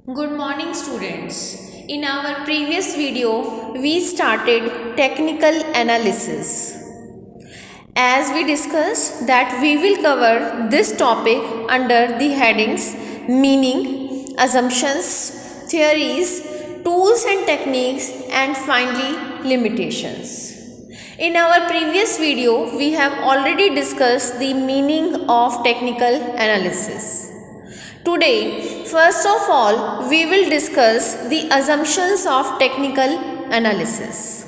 Good morning students. In our previous video, we started technical analysis. As we discussed that we will cover this topic under the headings meaning, assumptions, theories, tools and techniques, and finally limitations. In our previous video, we have already discussed the meaning of technical analysis. Today, first of all, we will discuss the assumptions of technical analysis.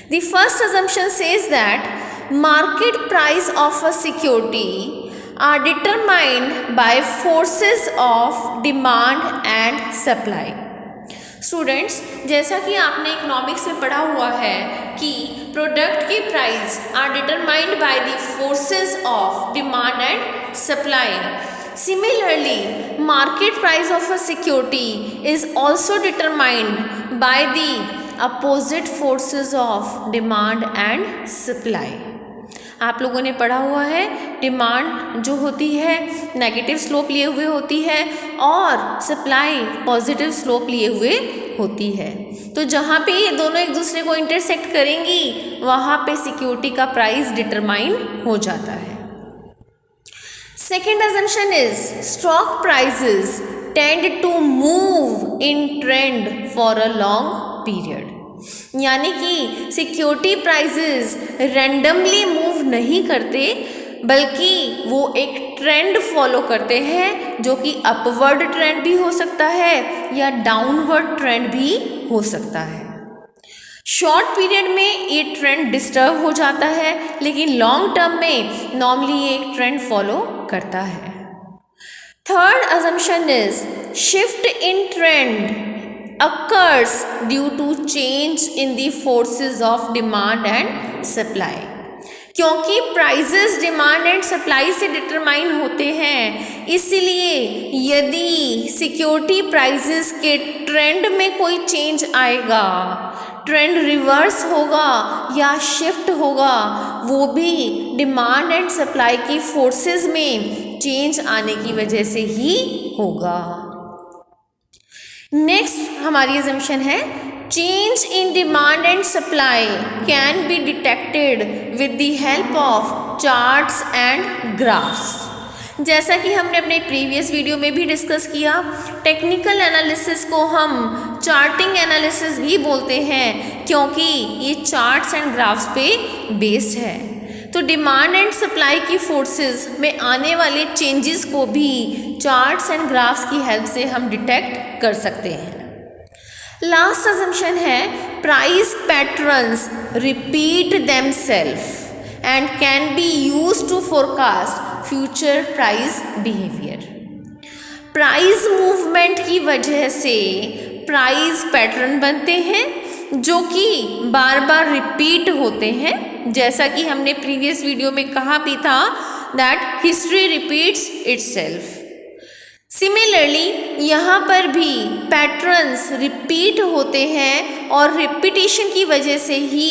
The first assumption says that market price of a security are determined by forces of demand and supply. Students, जैसा कि आपने economics में पढ़ा हुआ है कि product की price are determined by the forces of demand and supply. Similarly, market price of a security is also determined by the opposite forces of demand and supply. आप लोगों ने पढ़ा हुआ है डिमांड जो होती है नेगेटिव स्लोप लिए हुए होती है और सप्लाई पॉजिटिव स्लोप लिए हुए होती है. तो जहाँ पे ये दोनों एक दूसरे को इंटरसेक्ट करेंगी वहाँ पे सिक्योरिटी का प्राइस डिटरमाइन हो जाता है. Second assumption is stock prices tend to move in trend for a long period. यानी कि सिक्योरिटी प्राइसेस रैंडमली मूव नहीं करते बल्कि वो एक ट्रेंड फॉलो करते हैं जो कि अपवर्ड ट्रेंड भी हो सकता है या डाउनवर्ड ट्रेंड भी हो सकता है. शॉर्ट पीरियड में ये ट्रेंड डिस्टर्ब हो जाता है लेकिन लॉन्ग टर्म में नॉर्मली ये एक ट्रेंड फॉलो करता है. Third assumption is shift in trend occurs due to change in the forces of demand and supply. क्योंकि प्राइजेस डिमांड एंड सप्लाई से डिटरमाइन होते हैं इसलिए यदि सिक्योरिटी प्राइजेस के ट्रेंड में कोई चेंज आएगा, ट्रेंड रिवर्स होगा या शिफ्ट होगा, वो भी डिमांड एंड सप्लाई की फोर्सेस में चेंज आने की वजह से ही होगा. नेक्स्ट हमारी अजम्पशन है change in demand and supply can be detected with the help of charts and graphs. जैसा कि हमने अपने प्रीवियस वीडियो में भी डिस्कस किया, टेक्निकल एनालिसिस को हम चार्टिंग एनालिसिस भी बोलते हैं क्योंकि ये चार्ट्स एंड ग्राफ्स पे बेस्ड है. तो डिमांड एंड सप्लाई की फोर्सेस में आने वाले चेंजेस को भी चार्ट्स एंड ग्राफ्स की हेल्प से हम डिटेक्ट कर सकते हैं. लास्ट अजम्पशन है price patterns repeat themselves and can be used to forecast future price behaviour. Price movement की वजह से प्राइस पैटर्न बनते हैं जो कि बार बार रिपीट होते हैं. जैसा कि हमने प्रीवियस वीडियो में कहा भी था that history repeats itself. Similarly यहाँ पर भी पैटर्न्स रिपीट होते हैं और रिपीटिशन की वजह से ही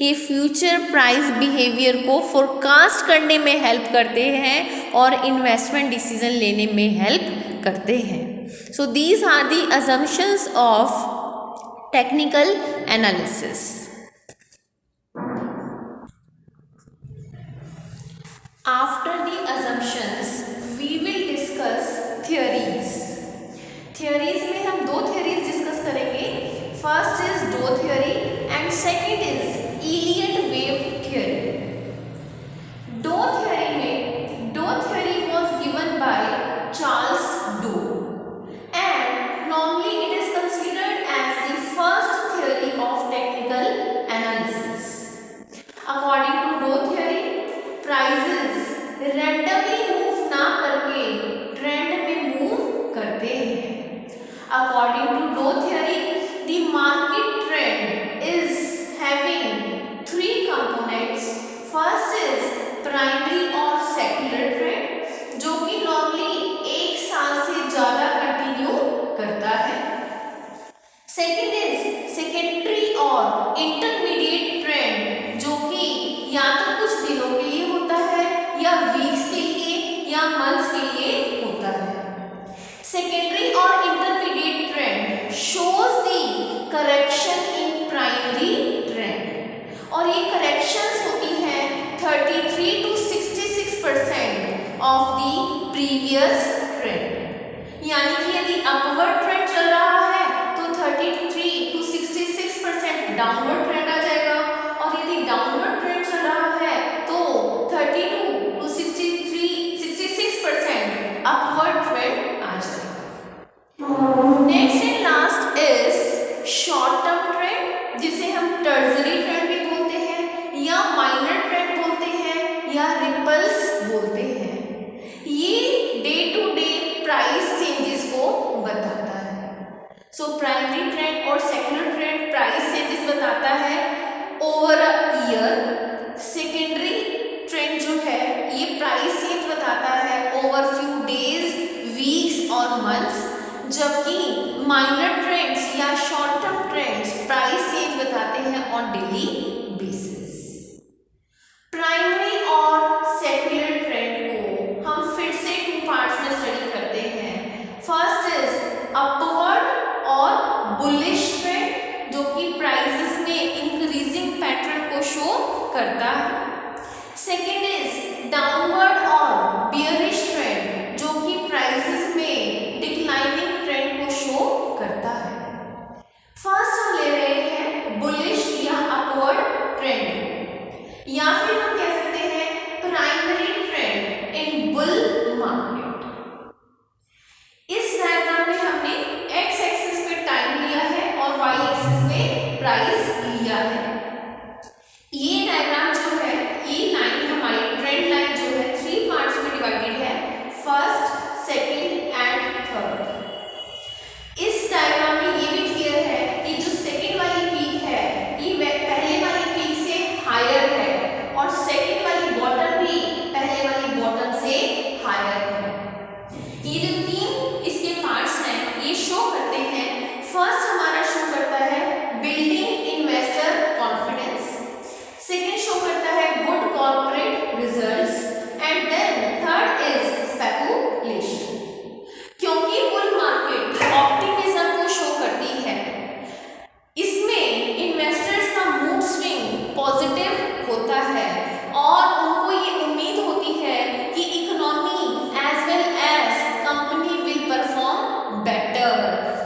ये फ्यूचर प्राइस बिहेवियर को फोरकास्ट करने में हेल्प करते हैं और इन्वेस्टमेंट डिसीजन लेने में हेल्प करते हैं. So these are the assumptions of technical analysis. After the assumptions, we will discuss theories. Theories में हम दो theories discuss करेंगे. First is Doe theory and second is Elliott wave theory. Doe theory was given by Charles Doe and normally it is considered as the first theory of technical analysis. According to Doe theory, prices randomly move ना करके trend में move करते हैं. According to Dow theory the market trend is having three components. First is primary और secular trend जो कि normally एक साल से ज़्यादा कंटिन्यू करता है. सेकेंड इज सेकेंडरी और इंटरमीडिएट ट्रेंड जो कि या तो कुछ दिनों के लिए होता है या वीक्स के लिए या मंथ्स के लिए होता है. सेकेंडरी और intermediate correction in primary trend, और ये करेक्शंस होती हैं 33 to 66% of the previous trend. यानी कि यदि अपवर्ड ट्रेंड चल रहा है तो 33 to 66% डाउनवर्ड ट्रेंड आ जाएगा, और यदि डाउनवर्ड ट्रेंड चल रहा है तो 32 to 66% अपवर्ड ट्रेंड आ जाएगा। Next and last is short term trend, जिसे हम टर्जरी ट्रेंड भी बोलते हैं या माइनर ट्रेंड बोलते हैं या रिपल्स बोलते हैं। ये day to day price changes को बताता है। सो प्राइमरी ट्रेंड और सेकेंडरी ट्रेंड प्राइस चेंजेस बताता है over a year. Secondary trend जो है ये प्राइस चेंज बताता है ओवर फ्यू डेज, वीक्स और मंथ्स, जबकि माइनर ट्रेंड्स या short term trends price change बताते हैं ऑन डेली बेसिस। प्राइमरी और सेकेंडरी ट्रेंड को हम फिर से 2 पार्ट्स में स्टडी करते हैं। फर्स्ट इज अपवर्ड और बुलिश ट्रेंड, जो कि प्राइसेस में इंक्रीजिंग पैटर्न को शो करता है। सेकेंड इज डाउनवर्ड और बियरिश ट्रेंड, जो कि प्राइसेस में डिक्लाइनिंग ट्रेंड को शो करता है। फर्स्ट हम ले रहे हैं बुलिश या अपवर्ड ट्रेंड, या फिर हम कह सकते हैं प्राइमरी ट्रेंड इन बुल मार्केट। इस डायग्राम में हमने एक्स एक्सिस पे टाइम लिया है और वाई एक्सिस पे प्राइस लिया है। ये डायग्राम जो है, ये लाइन हमारी ट्रेंड लाइन जो है 3 पार्ट्स में डिवाइडेड है, फर्स्ट, सेकंड एंड थर्ड। इस डायग्राम में ये भी क्लियर है कि जो सेकंड वाली पीक है ये पहले वाली पीक से हायर है, और सेकंड वाली बॉटम भी पहले वाली बॉटम से हायर है। ये जो 3 इसके पार्ट्स हैं ये शो करते हैं। फर्स्ट हमारा शो करता है building investor confidence, second show करता है good corporate results, and then third is speculation. क्योंकि बुल मार्केट ऑप्टिमिज्म को शो करती है, इसमें इन्वेस्टर्स का मूड स्विंग पॉजिटिव होता है और उनको ये उम्मीद होती है कि economy as well as company will perform better.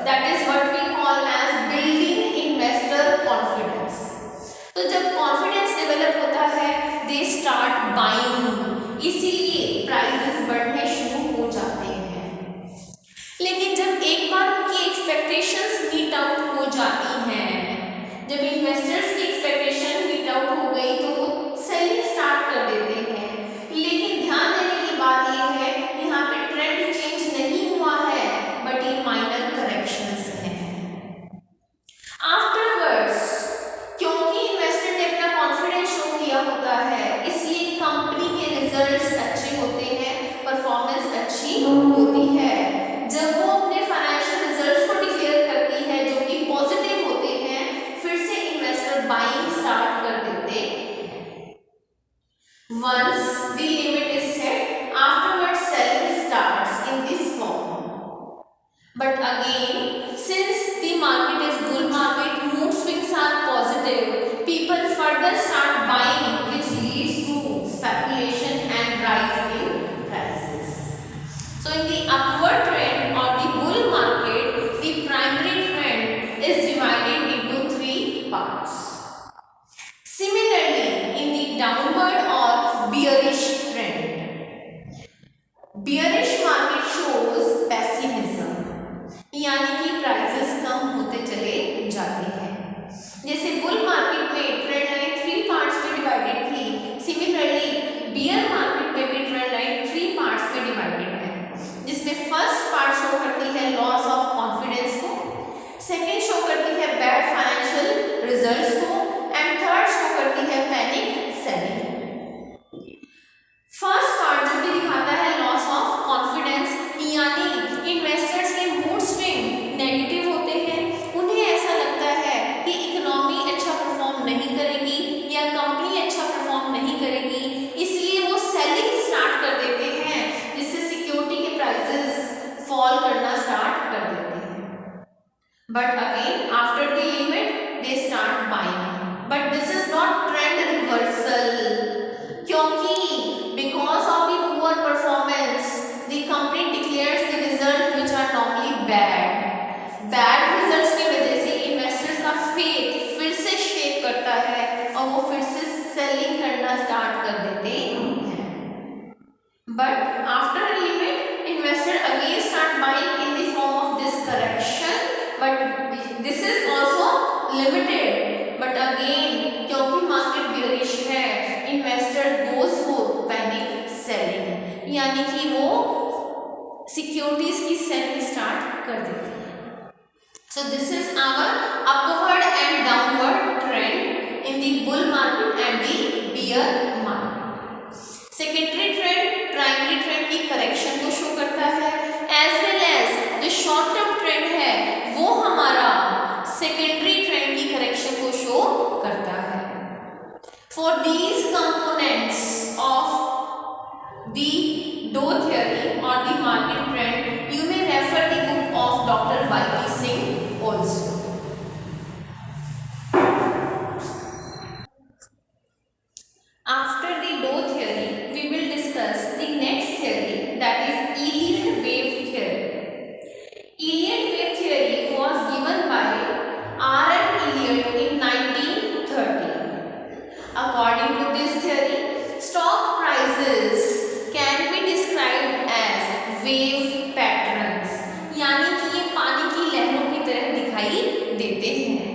That is what we call as building investor confidence. तो जब कॉन्फिडेंस डेवलप होता है दे स्टार्ट बाइंग, इसीलिए प्राइसेस बढ़ने शुरू हो जाते हैं। लेकिन जब एक बार उनकी एक्सपेक्टेशंस मीट आउट हो जाती हैं, जब इन्वेस्टर्स की एक्सपेक्टेशन मीट आउट हो गई तो वो सेलिंग स्टार्ट कर देते हैं। लेकिन ध्यान देने की बात यह है यहाँ पे ट्रेंड चेंज नहीं हुआ है, बट ये माइनर करेक्शंस हैं। आफ्टरवर्ड्स क्योंकि इन्वेस्टर ने अपना कॉन्फिडेंस शो किया होता है, इसलिए कंपनी के रिजल्ट्स अच्छे होते हैं, परफॉर्मेंस अच्छी होती है। जब वो अपने फाइनेंशियल रिजल्ट्स को डिक्लेयर करती है जो कि पॉजिटिव होते हैं, फिर से इन्वेस्टर बाइंग स्टार्ट कर देते हैं। Once the limit is set, afterward selling starts in this form. But again since the market is bull market, mood swings are positive, people further start buying, which leads to speculation and rise in prices. So in the upward trend or the bull market, the primary trend is divided into 3 parts. Similarly, in the downward or bearish trend, bearish market shows pessimism, यानी कि prices कम होते चले जाते हैं। जैसे bull market में trend line 3 parts में divided थी, सिमिलरली बियर मार्केट में भी ट्रेंड लाइन 3 पार्ट्स में डिवाइडेड है, जिसमें फर्स्ट पार्ट शो करती है लॉस ऑफ कॉन्फिडेंस को, सेकेंड शो करती है बैड फाइनेंशियल रिजल्ट्स को, एंड थर्ड शो करती है पैनिक सेलिंग। फर्स्ट पार्ट जो भी दिखाता है लॉस ऑफ कॉन्फिडेंस, यानी इन्वेस्टर्स के मूड स्विंग नेगेटिव होते हैं, उन्हें ऐसा लगता है कि इकोनॉमी अच्छा परफॉर्म नहीं करेगी या कंपनी अच्छा परफॉर्म नहीं करेगी, इसलिए वो सेलिंग स्टार्ट कर देते हैं, जिससे सिक्योरिटी के प्राइसेस फॉल करना स्टार्ट कर देते हैं। But again after the they start buying. But this is not trend reversal, क्योंकि because of the poor performance, the company declares the result which are normally bad. Bad results की वजह से investors का faith फिर से shake करता है और वो फिर से selling करना start कर देते हैं. But after a limit, investor again start buying in the form of this correction. But this is also limited. But again, क्योंकि market bearish है, investor goes for panic selling. यानी कि वो securities की selling start कर देते हैं. So this is our upward and downward trend in the bull market and the bear market. Secondary trend primary trend की करेक्शन को शो करता है, एज वेल एज जो शॉर्ट टर्म ट्रेंड है वो हमारा सेकेंडरी ट्रेंड की करेक्शन को शो करता है. For these components of the Dow theory और the market trend you may refer the book of doctor Y P. Singh also. After the Doe theory, we will discuss the next theory, that is Elliott wave theory. Elliott wave theory was given by R.M. Elliott in 1930. According to this theory, stock prices can be described as wave patterns, यानी कि ये पानी की लहरों की तरह दिखाई देते हैं.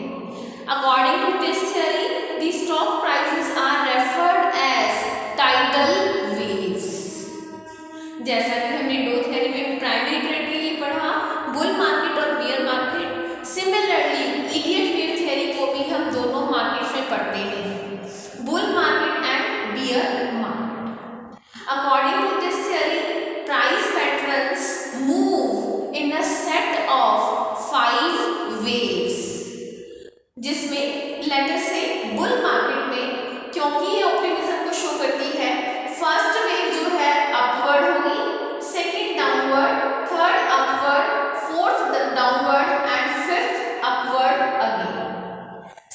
According to this theory, the stock prices are referred as tidal waves. जैसा कि हमने डो थ्योरी में प्राइमरी ट्रेंड के लिए पढ़ा, बुल मार्केट और beer market, similarly Elliot wave theory को भी हम दोनों मार्केट्स में पढ़ते हैं, bull market and beer market. According to this theory, price patterns move in a set of 5 waves. जिसमें लेटर से बुल मार्केट में, क्योंकि ये ऑप्टिमिज्म को शो करती है, फर्स्ट वेव जो है अपवर्ड होगी, second downward, third upward, fourth downward and fifth upward again.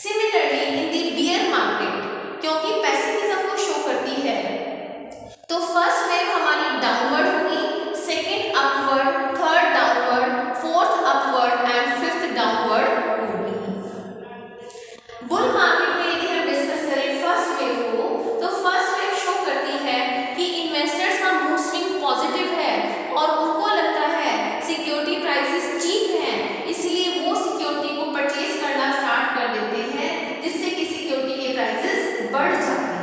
Similarly in the beer market, क्योंकि पेसिमिज्म को शो करती है, तो फर्स्ट वेव हमारी डाउनवर्ड होगी, second upward, third downward, fourth upward and fifth downward होगी. बुल मार्केट में यदि हम डिस्कस करें फर्स्ट वेव को, तो फर्स्ट वेव शो करती है कि इन्वेस्टर्स का मूड स्विंग पॉजिटिव है और उनको लगता है सिक्योरिटी प्राइसेस चीप हैं, इसलिए वो सिक्योरिटी को परचेज करना स्टार्ट कर देते हैं, जिससे कि सिक्योरिटी के प्राइसेस बढ़ जाते हैं.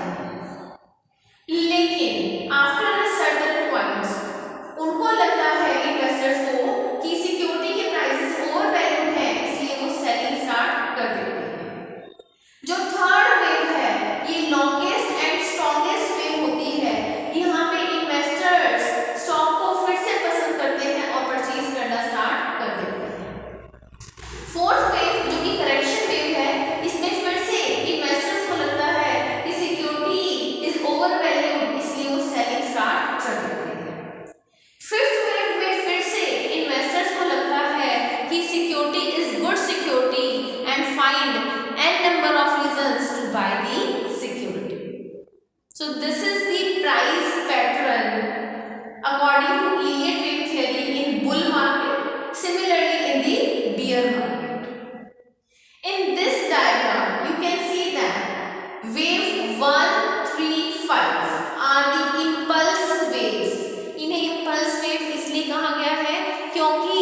लेकिन आफ्टर अ सर्टेन पॉइंट उनको लगता है इन्वेस्टर्स को कि सिक्योरिटी के प्राइसेस ओवर वैल्यूड हैं, इसलिए वो सेलिंग स्टार्ट कर देते हैं. जो थर्ड वेव है ये लॉन्गेस्ट एंड स्ट्रॉन्गेस्ट वेव होती है. यहाँ पे इन्वेस्टर्स स्टॉक को फिर से पसंद करते हैं और परचेज करना स्टार्ट कर देते हैं. फोर्थ वेव जो कि करेक्शन वेव है, इसमें फिर से इन्वेस्टर्स को लगता है कि सिक्योरिटी इज ओवर वैल्यूड, इसलिए वो सेलिंग स्टार्ट कर देते हैं. फिफ्थ वेव में फिर से इन्वेस्टर्स को लगता है कि security is good security and find n number of reasons to buy the security. So this is the price pattern according to Elliott wave theory in bull market, similarly in the bear market. In this diagram you can see that wave 1, 3, 5 are the impulse waves. इन्हें impulse wave इसलिए कहा गया है क्योंकि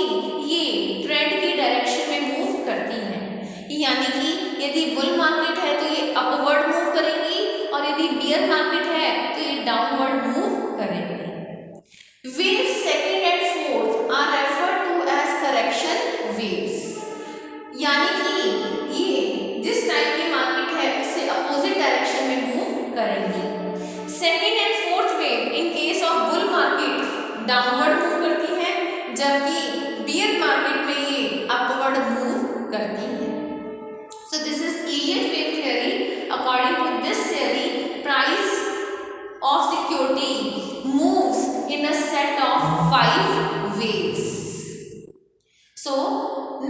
ये trend की direction में move करती हैं, यानी कि यदि बुल मार्केट है तो ये अपवर्ड मूव करेंगी और यदि बियर मार्केट है तो ये डाउनवर्ड मूव करेंगे. Wave second and fourth are referred to as correction waves, यानी कि ये जिस टाइप की मार्केट है उससे अपोजिट डायरेक्शन में मूव करेंगी. Second and fourth wave in case of bull market downward move करती है, जबकि बियर मार्केट में ये अपवर्ड मूव करती है. So this is Elliott wave theory. According to this theory, price of security moves in a set of 5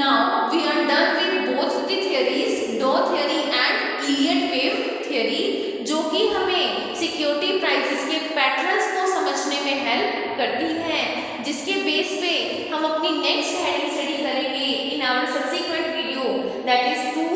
now we are done with both the theories, डॉ theory and Elliott wave theory, जो कि हमें security prices के patterns को समझने में help करती है, जिसके बेस पे हम अपनी नेक्स्ट हेडिंग स्टडी करेंगे in our subsequent video, that is 2